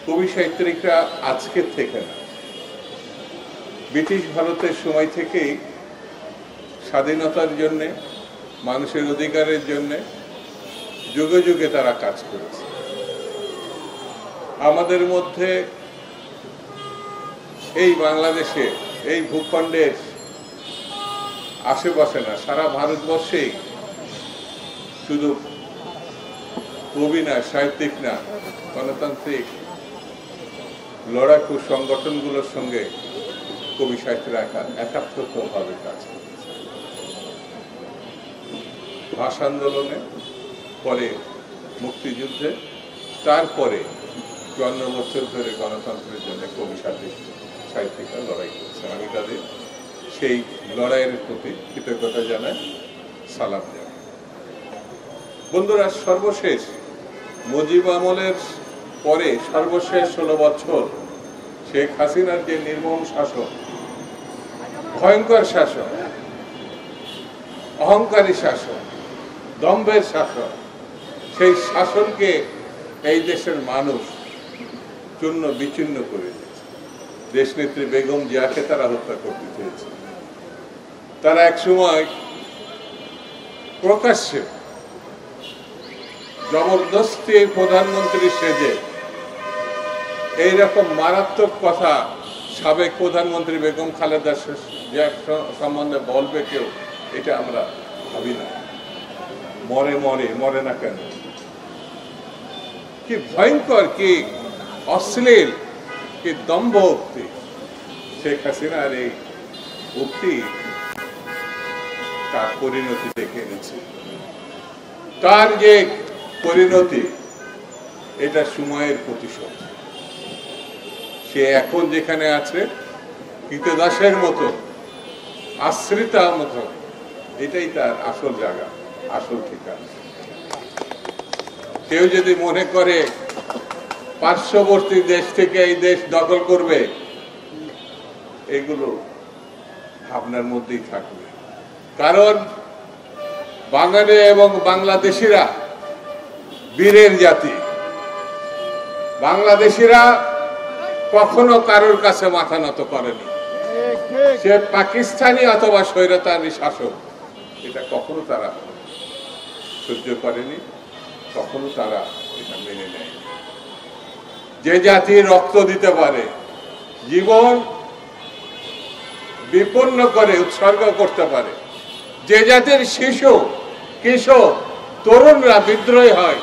কবি সাহিত্যিকরা আজকের থেকে না, ব্রিটিশ ভারতের সময় থেকেই স্বাধীনতার জন্যে, মানুষের অধিকারের জন্যে যুগে যুগে তারা কাজ করেছে। আমাদের মধ্যে এই বাংলাদেশে, এই ভূখণ্ডের আশেপাশে না, সারা ভারতবর্ষেই শুধু কবি না, সাহিত্যিক না, গণতান্ত্রিক লড়াকু সংগঠনগুলোর সঙ্গে কবি সাহিত্যরা একাত্মভাবে কাজ করেছে। ভাষা আন্দোলনে, পরে মুক্তিযুদ্ধে, তারপরে 54 বছর ধরে গণতন্ত্রের জন্য কবি সাহিত্যিকরা লড়াই করেছে। আমি তাদের সেই লড়াইয়ের প্রতি কৃতজ্ঞতা জানাই, সালাম জানাই। বন্ধুরা, সর্বশেষ মুজিব আমলের পরে সর্বশেষ 16 বছর শেখ হাসিনার যে নির্মম শাসন, ভয়ঙ্কর শাসন, অহংকারী শাসন, দম্ভের শাসন, সেই শাসনকে এই দেশের মানুষ চূর্ণ বিচূর্ণ করে দিয়েছে। দেশনেত্রী বেগম জিয়াকে তারা হত্যা করতে চেয়েছে। তারা একসময় প্রকাশ্যে জবরদস্তি প্রধানমন্ত্রী সেজে এইরকম মারাত্মক কথা সাবেক প্রধানমন্ত্রী বেগম খালেদা জিয়ার সম্বন্ধে বলবে কেউ, এটা আমরা ভাবি না। মরে না কেন? কি ভয়ঙ্কর, কি অশ্লীল, কি দম্ভ উক্তি! শেখ হাসিনার এই উক্তি তার পরিণতি দেখে এনেছে। তার যে পরিণতি, এটা সময়ের প্রতিশোধ। সে এখন যেখানে আছে, কৃতদাসের মতো, আশ্রিতার মতো, এটাই তার আসল জায়গা, আসল ঠিকানা। কেউ যদি মনে করে পার্শ্ববর্তী দেশ থেকে এই দেশ দখল করবে, এগুলো ভাবনার মধ্যেই থাকবে। কারণ বাঙালি এবং বাংলাদেশিরা বীরের জাতি। বাংলাদেশিরা কখনো কারোর কাছে মাথা নত করেনি। সে পাকিস্তানি অথবা স্বৈরাচারী শাসক, এটা কখনো তারা সহ্য করেনি, কখনো তারা এটা মেনে নেয়। যে জাতি রক্ত দিতে পারে, জীবন বিপন্ন করে উৎসর্গ করতে পারে, যে জাতির শিশু, কিশোর, তরুণরা বিদ্রোহী হয়,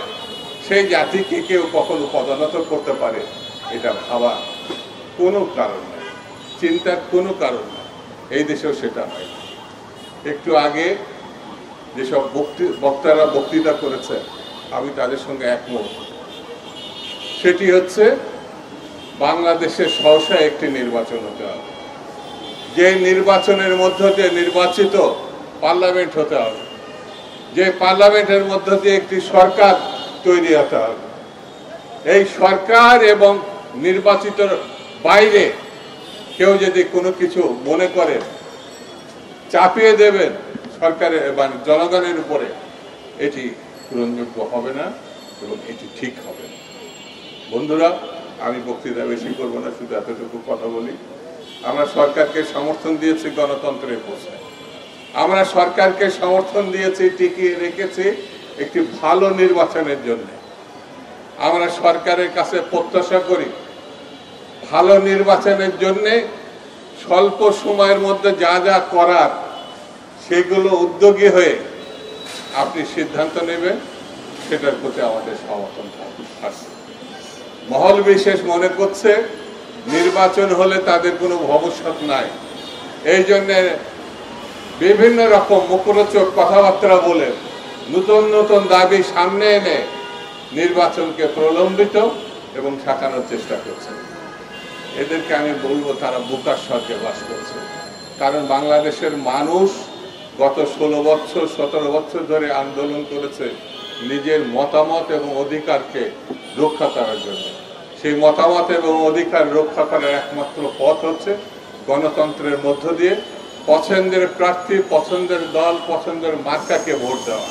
সেই জাতিকে কেউ কখনো পদোন্নত করতে পারে, এটা ভাবা কোনো কারণ নাই, চিন্তার কোনো কারণ নাই। এই দেশেও সেটা হয়। একটু আগে যেসব বক্তারা বক্তৃতা করেছে, আমি তাদের সঙ্গে একমত। সেটি হচ্ছে বাংলাদেশের সহসা একটি নির্বাচন হতে হবে, যে নির্বাচনের মধ্য দিয়ে নির্বাচিত পার্লামেন্ট হতে হবে, যে পার্লামেন্টের মধ্য দিয়ে একটি সরকার তৈরি হতে হবে। এই সরকার এবং নির্বাচিত বাইরে কেউ যদি কোনো কিছু মনে করেন চাপিয়ে দেবেন সরকারের মানে জনগণের উপরে, এটি গ্রহণযোগ্য হবে না এবং এটি ঠিক হবে না। বন্ধুরা, আমি বক্তৃতা বেশি করব না, শুধু এতটুকু কথা বলি। আমরা সরকারকে সমর্থন দিয়েছি গণতন্ত্রের প্রশ্নে, আমরা সরকারকে সমর্থন দিয়েছি, টিকিয়ে রেখেছি একটি ভালো নির্বাচনের জন্য। আমরা সরকারের কাছে প্রত্যাশা করি ভালো নির্বাচনের জন্য স্বল্প সময়ের মধ্যে যা যা করার সেগুলো উদ্যোগী হয়ে আপনি সিদ্ধান্ত নেবেন, সেটার প্রতি আমাদের সমর্থন আছে। মহল বিশেষ মনে করছে নির্বাচন হলে তাদের কোনো ভবিষ্যৎ নাই, এই জন্য বিভিন্ন রকম মুখরোচক কথাবার্তা বলে নতুন নতুন দাবি সামনে এনে নির্বাচনকে প্রলম্বিত এবং ঠেকানোর চেষ্টা করছে। এদেরকে আমি বলবো তারা বোকার স্বর্গে বাস করছে। কারণ বাংলাদেশের মানুষ গত 16 বছর 17 বছর ধরে আন্দোলন করেছে নিজের মতামত এবং অধিকারকে রক্ষা করার জন্য। সেই মতামত এবং অধিকার রক্ষা করার একমাত্র পথ হচ্ছে গণতন্ত্রের মধ্য দিয়ে পছন্দের প্রার্থী, পছন্দের দল, পছন্দের মার্কাকে ভোট দেওয়া।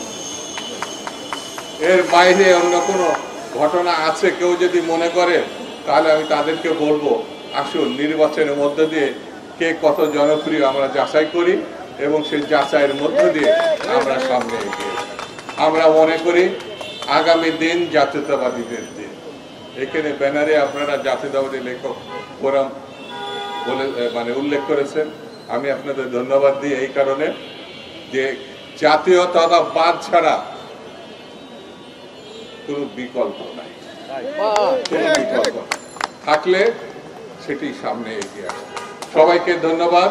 এর বাইরে অন্য কোনো ঘটনা আছে কেউ যদি মনে করে তাহলে আমি তাদেরকে বলবো, আসুন নির্বাচনের মধ্য দিয়ে কে কত জনপ্রিয় আমরা যাচাই করি এবং সেই যাচাইয়ের মধ্য দিয়ে আমরা সামনে এগিয়ে যাই। আমরা মনে করি আগামী দিন জাতীয়তাবাদীদের দিন। এখানে ব্যানারে আপনারা জাতীয়তাবাদী লেখক ফোরাম বলে উল্লেখ করেছেন। আমি আপনাদের ধন্যবাদ দিই এই কারণে যে জাতীয়তাবাদ ছাড়া কোনো বিকল্প নাই, কোনো বিকল্প থাকলে সেটি সামনে এগিয়ে আসে। সবাইকে ধন্যবাদ।